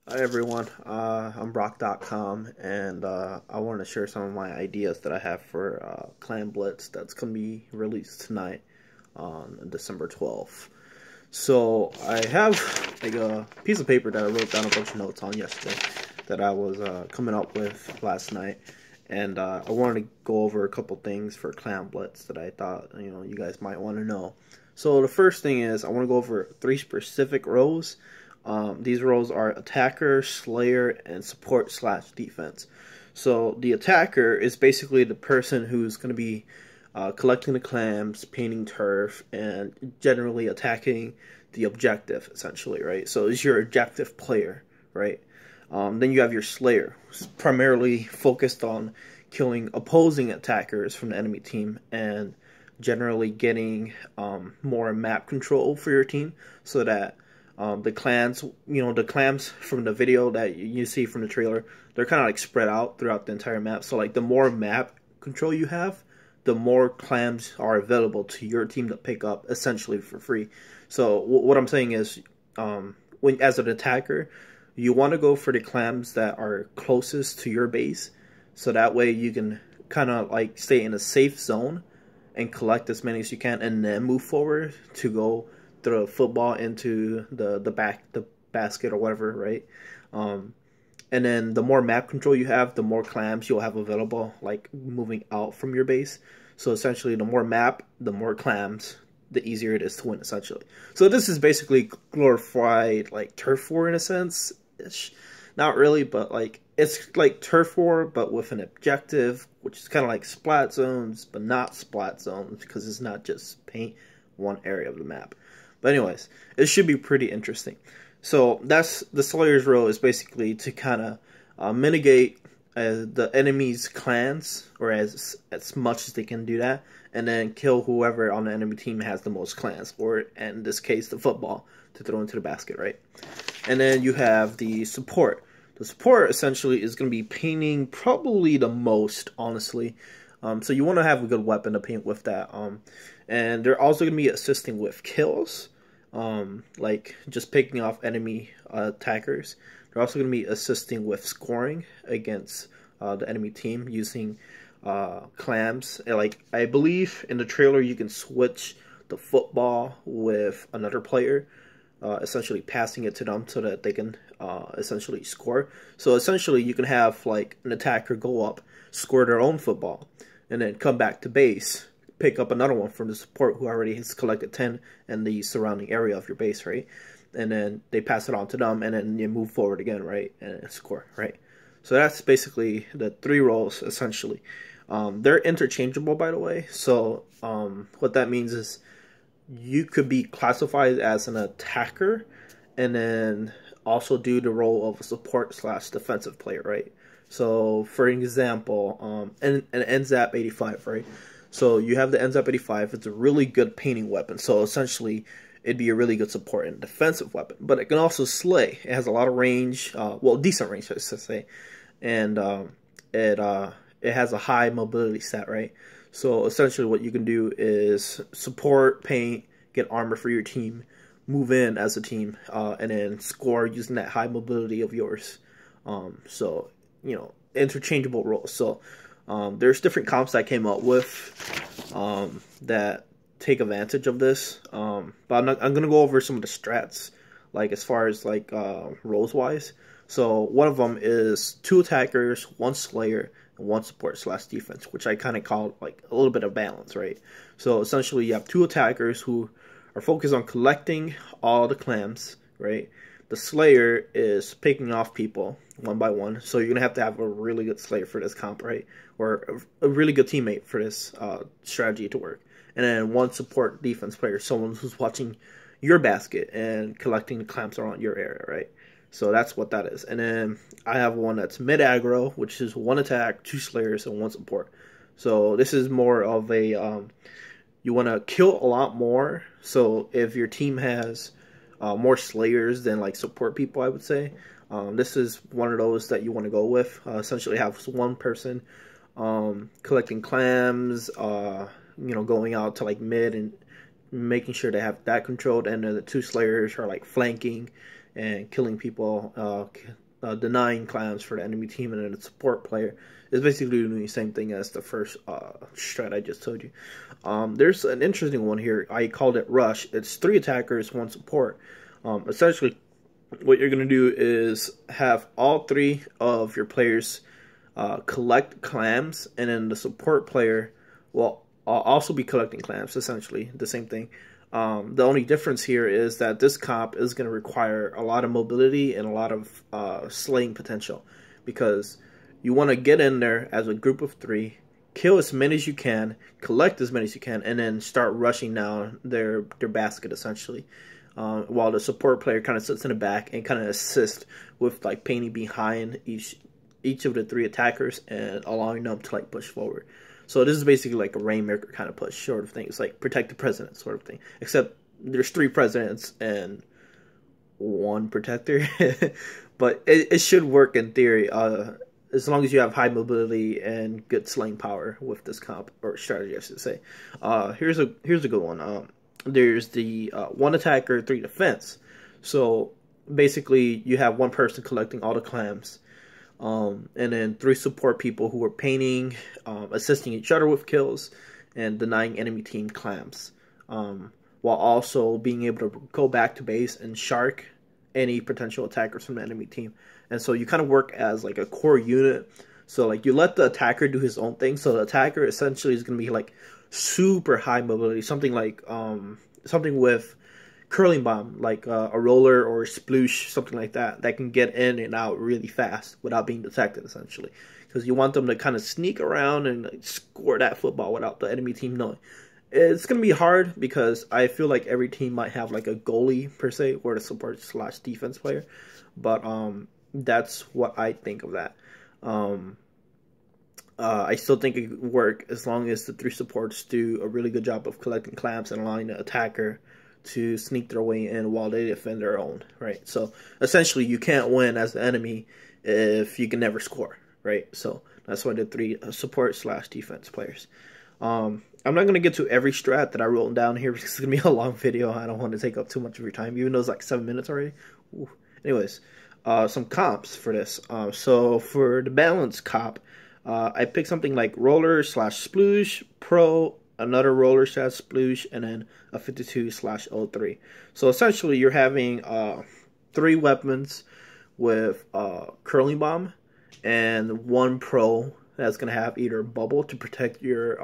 Hi everyone, I'm Brock.com, and I want to share some of my ideas that I have for Clam Blitz that's going to be released tonight on December 12th. So I have like a piece of paper that I wrote down a bunch of notes on yesterday that I was coming up with last night, and I wanted to go over a couple things for Clam Blitz that I thought you guys might want to know. So the first thing is I want to go over 3 specific roles. These roles are attacker, slayer, and support slash defense. So the attacker is basically the person who's going to be collecting the clams, painting turf, and generally attacking the objective, essentially, right? So it's your objective player, right? Then you have your slayer, who's primarily focused on killing opposing attackers from the enemy team and generally getting more map control for your team so that the clans, the clams from the video that you see from the trailer, they're kind of like spread out throughout the entire map. So like the more map control you have, the more clams are available to your team to pick up essentially for free. So what I'm saying is, when as an attacker, you want to go for the clams that are closest to your base, so that way you can kind of like stay in a safe zone and collect as many as you can, and then move forward to go throw a football into the basket or whatever, right? And then the more map control you have, the more clams you'll have available, like moving out from your base. So essentially, the more map, the more clams, the easier it is to win, essentially. So this is basically glorified like turf war in a sense. Not really, but like it's like turf war, but with an objective, which is kind of like splat zones, but not splat zones because it's not just paint one area of the map. But anyways, it should be pretty interesting. So that's the Slayer's role, is basically to kind of mitigate the enemy's clans, or as much as they can do that, and then kill whoever on the enemy team has the most clans, or in this case, the football to throw into the basket, right? And then you have the support. The support essentially is going to be painting probably the most, honestly. So you want to have a good weapon to paint with that. And they're also going to be assisting with kills. Like just picking off enemy attackers. They're also going to be assisting with scoring against the enemy team using clams. And like I believe in the trailer, you can switch the football with another player, essentially passing it to them so that they can essentially score. So essentially, you can have like an attacker go up, score their own football, and then come back to base, pick up another one from the support who already has collected 10 in the surrounding area of your base, right? And then they pass it on to them, and then you move forward again, right? And score, right? So that's basically the 3 roles, essentially. They're interchangeable, by the way. So what that means is you could be classified as an attacker and then also do the role of a support slash defensive player, right? So, for example, an NZAP 85, right? So you have the NZAP 85. It's a really good painting weapon. So essentially, it'd be a really good support and defensive weapon. But it can also slay. It has a lot of range, well, decent range, I should say, and it has a high mobility stat, right? So essentially, what you can do is support, paint, get armor for your team, move in as a team, and then score using that high mobility of yours. So interchangeable roles. So there's different comps that I came up with that take advantage of this. But I'm gonna go over some of the strats, like as far as like roles wise. So one of them is 2 attackers, 1 slayer, and 1 support slash defense, which I kind of call like a little bit of balance, right? So essentially, you have 2 attackers who are focused on collecting all the clams, right? The slayer is picking off people one by one, so you're gonna have a really good slayer for this comp, right? Or a really good teammate for this strategy to work. And then 1 support defense player, someone who's watching your basket and collecting the clams around your area, right? So that's what that is. And then I have one that's mid aggro, which is 1 attack, 2 slayers, and 1 support. So this is more of a you want to kill a lot more. So if your team has more slayers than like support people, I would say this is one of those that you want to go with. Essentially, have 1 person collecting clams, going out to like mid and making sure they have that controlled, and then the 2 slayers are like flanking and killing people, denying clams for the enemy team, and then the support player is basically doing the same thing as the first strat I just told you. There's an interesting one here. I called it Rush. It's 3 attackers, 1 support. Essentially, what you're going to do is have all 3 of your players collect clams, and then the support player will also be collecting clams, essentially the same thing. The only difference here is that this comp is going to require a lot of mobility and a lot of slaying potential, because you want to get in there as a group of 3, kill as many as you can, collect as many as you can, and then start rushing down their basket, essentially. While the support player kind of sits in the back and kind of assists with like painting behind each of the 3 attackers and allowing them to like push forward. So this is basically like a Rainmaker kind of push sort of thing. It's like protect the president sort of thing. Except there's 3 presidents and 1 protector. But it should work in theory, as long as you have high mobility and good slaying power with this comp, or strategy I should say. Here's a good one. There's the 1 attacker, 3 defense. So basically you have 1 person collecting all the clams. And then 3 support people who are painting, assisting each other with kills, and denying enemy team clams, while also being able to go back to base and shark any potential attackers from the enemy team. And so you kind of work as like a core unit. So like you let the attacker do his own thing. So the attacker essentially is going to be like super high mobility, something like something with curling bomb, like a roller or a sploosh, something like that, that can get in and out really fast without being detected, essentially. Because you want them to kind of sneak around and like, score that football without the enemy team knowing. It's going to be hard because I feel like every team might have like a goalie, per se, or the support / defense player. But that's what I think of that. I still think it could work as long as the 3 supports do a really good job of collecting clams and allowing the attacker to sneak their way in while they defend their own, right? So essentially you can't win as the enemy if you can never score, right? So that's why the 3 support / defense players. I'm not going to get to every strat that I wrote down here because it's going to be a long video. I don't want to take up too much of your time, even though it's like 7 minutes already. Ooh. Anyways, some comps for this. So for the balance comp, I picked something like roller / sploosh, pro, another roller / sploosh, and then a 52/03. So essentially you're having 3 weapons with curling bomb, and 1 pro that's going to have either bubble to protect your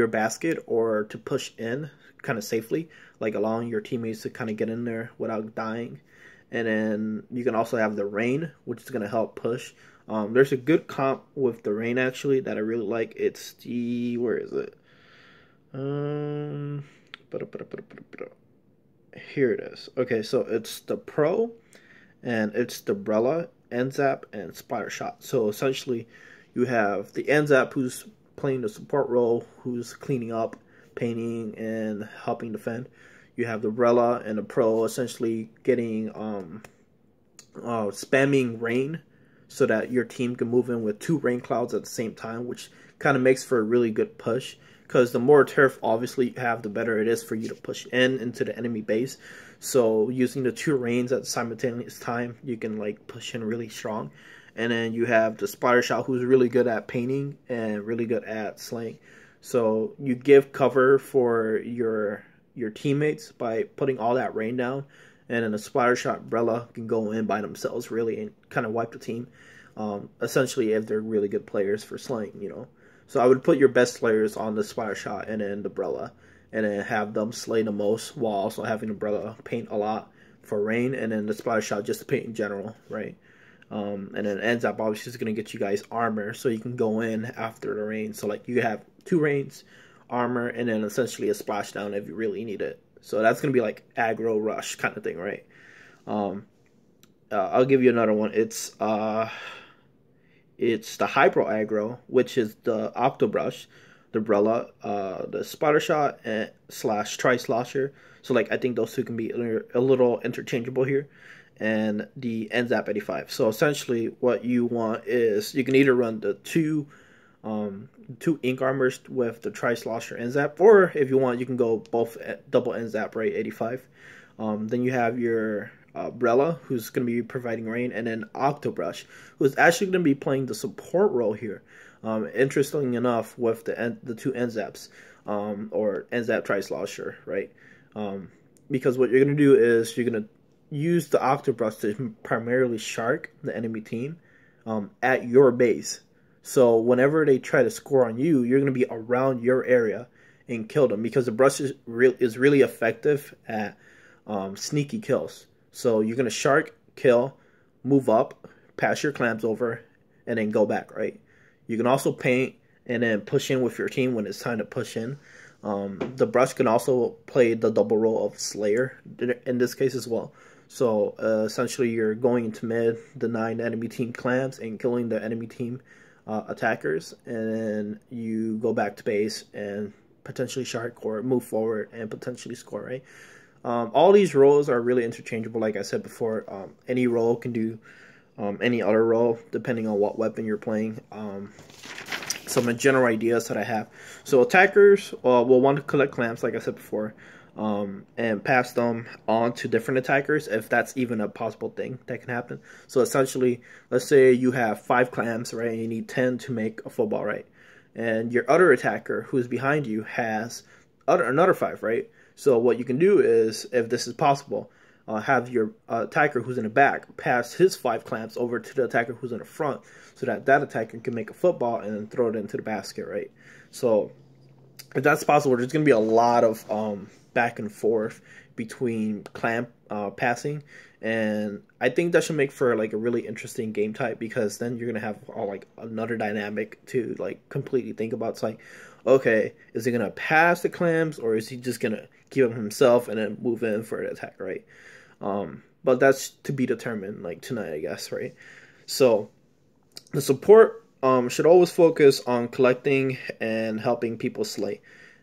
basket, or to push in kind of safely, like allowing your teammates to kind of get in there without dying. And then you can also have the rain, which is going to help push. There's a good comp with the rain actually that I really like. It's the, where is it? Here it is. Okay, so it's the pro, and it's the umbrella, NZAP, and splatter shot. So essentially you have the NZAP who's playing the support role, who's cleaning up, painting, and helping defend. You have the umbrella and the pro essentially getting spamming rain, so that your team can move in with 2 rain clouds at the same time, which kind of makes for a really good push. Because the more turf, obviously, you have, the better it is for you to push into the enemy base. So using the 2 rains at the simultaneous time, you can like push in really strong. And then you have the splatter shot, who's really good at painting and really good at slaying. So you give cover for your teammates by putting all that rain down. And then the splatter shot umbrella can go in by themselves really and kind of wipe the team. Essentially, if they're really good players for slaying, you know. So I would put your best players on the splatter shot and then the umbrella, and then have them slay the most while also having the umbrella paint a lot for rain, and then the splatter shot just to paint in general, right? And then ends up obviously is going to get you guys armor, so you can go in after the rain. So like you have 2 rains, armor, and then essentially a splashdown if you really need it. So that's going to be like aggro rush kind of thing, right? I'll give you another one. It's the Hypro Aggro, which is the Octobrush, the umbrella, the Splatter Shot, and / Tri-Slosher. So like I think those 2 can be a little interchangeable here. And the NZAP 85. So essentially what you want is you can either run the 2 ink armors with the Tri-Slosher NZAP, or if you want you can go both double NZAP, right, 85. Then you have your Brella, who's going to be providing rain, and then Octobrush, who's actually going to be playing the support role here. Interestingly enough, with the two NZAPs, or NZAP Tri-Slosher, right? Because what you're going to do is you're going to use the Octobrush to primarily shark the enemy team at your base. So whenever they try to score on you, you're going to be around your area and kill them, because the brush is really effective at sneaky kills. So you're going to shark, kill, move up, pass your clams over, and then go back, right? You can also paint and then push in with your team when it's time to push in. The brush can also play the double role of Slayer in this case as well. So essentially you're going into mid, denying the enemy team clams and killing the enemy team attackers, and then you go back to base and potentially shark or move forward and potentially score, right? All these roles are really interchangeable. Like I said before, any role can do any other role depending on what weapon you're playing. Some general ideas that I have. So attackers will want to collect clams, like I said before, and pass them on to different attackers if that's even a possible thing that can happen. So essentially, let's say you have 5 clams, right, and you need 10 to make a football, right? And your other attacker who's behind you has another 5, right? So what you can do is, if this is possible, have your attacker who's in the back pass his 5 clams over to the attacker who's in the front, so that that attacker can make a football and then throw it into the basket, right? So if that's possible, there's going to be a lot of back and forth between clam passing, and I think that should make for like a really interesting game type, because then you're going to have like another dynamic to like completely think about. It's like, okay, is he going to pass the clams, or is he just going to keep them himself and then move in for an attack, right? But that's to be determined like tonight, I guess, right? So the support should always focus on collecting and helping people slay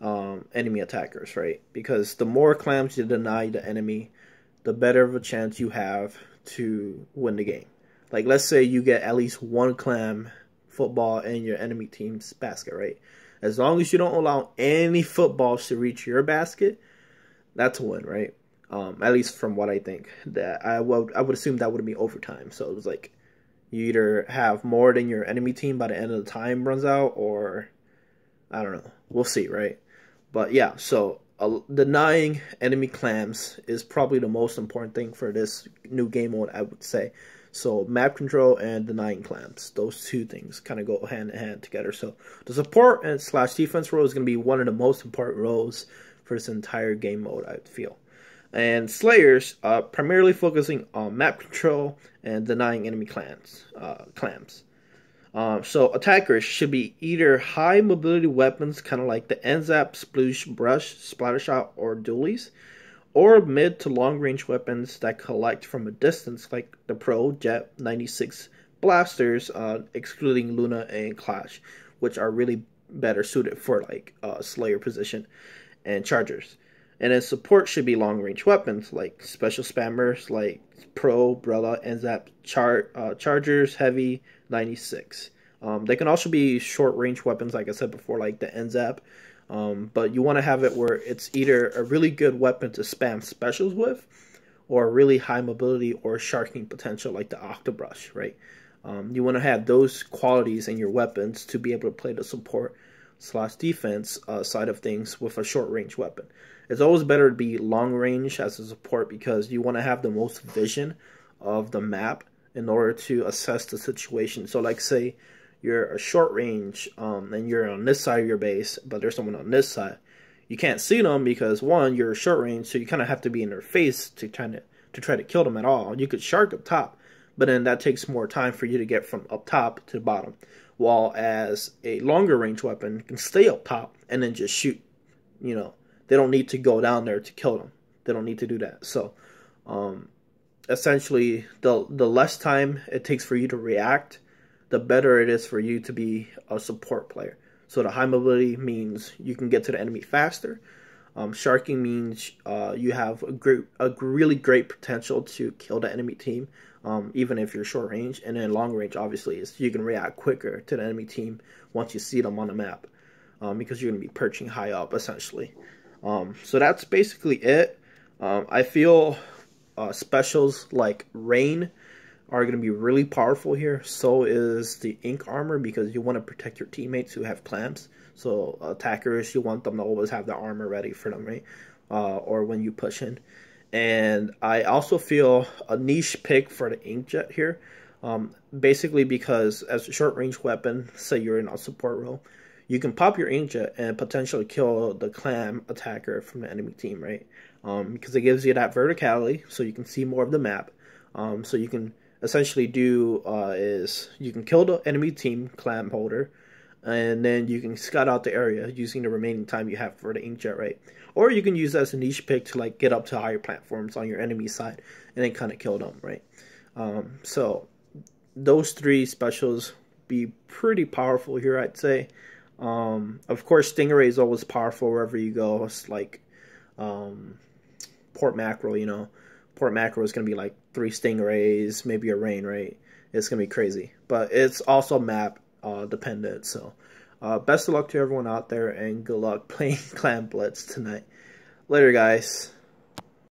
enemy attackers, right? Because the more clams you deny the enemy, the better of a chance you have to win the game. Like, let's say you get at least 1 clam football in your enemy team's basket, right? As long as you don't allow any footballs to reach your basket, that's a win, right? At least from what I think. That I would assume that would be overtime. So it was like, you either have more than your enemy team by the end of the time runs out, or I don't know. We'll see, right? But yeah, so denying enemy clams is probably the most important thing for this new game mode, I would say. So map control and denying clams, those two things kind of go hand in hand together. So the support and / defense role is going to be one of the most important roles for this entire game mode, I feel. And Slayers, primarily focusing on map control and denying enemy clams. So attackers should be either high mobility weapons, kind of like the NZAP, Sploosh, Brush, Splattershot, or Dualies, or mid to long range weapons that collect from a distance, like the Pro, Jet, 96 blasters, excluding Luna and Clash, which are really better suited for like Slayer position, and Chargers. And then support should be long-range weapons, like special spammers, like Pro, Brella, NZAP, Chargers, Heavy, 96. They can also be short-range weapons, like I said before, like the NZAP. But you want to have it where it's either a really good weapon to spam specials with, or a really high mobility or sharking potential, like the Octobrush, right? You want to have those qualities in your weapons to be able to play the support / defense side of things with a short-range weapon. It's always better to be long-range as a support, because you want to have the most vision of the map in order to assess the situation. So like, say you're a short range and you're on this side of your base, but there's someone on this side. You can't see them because, one, you're short range, so you kind of have to be in their face to try to kill them at all. You could shark up top, but then that takes more time for you to get from up top to the bottom. While as a longer range weapon can stay up top and then just shoot. You know, they don't need to go down there to kill them. They don't need to do that. So essentially, the less time it takes for you to react, the better it is for you to be a support player. So the high mobility means you can get to the enemy faster. Sharking means you have a really great potential to kill the enemy team, even if you're short range. And then long range, obviously, is you can react quicker to the enemy team once you see them on the map, because you're going to be perching high up, essentially. So that's basically it. I feel specials like Rain are going to be really powerful here. So is the Ink Armor, because you want to protect your teammates who have clamps. So attackers, you want them to always have the armor ready for them, right? Or when you push in. And I also feel a niche pick for the Inkjet here. Basically because as a short range weapon, say you're in a support role, you can pop your Inkjet and potentially kill the clam attacker from the enemy team, right? Because it gives you that verticality, so you can see more of the map. So you can essentially do is you can kill the enemy team clam holder, and then you can scout out the area using the remaining time you have for the Inkjet, right? Or you can use that as a niche pick to like get up to higher platforms on your enemy side and then kind of kill them, right? So those three specials be pretty powerful here, I'd say. Of course, Stingray is always powerful wherever you go. It's like Port Mackerel, you know. Port Mackerel is going to be like 3 Stingrays, maybe a Rain, right? It's going to be crazy. But it's also map dependent. So best of luck to everyone out there, and good luck playing Clam Blitz tonight. Later, guys.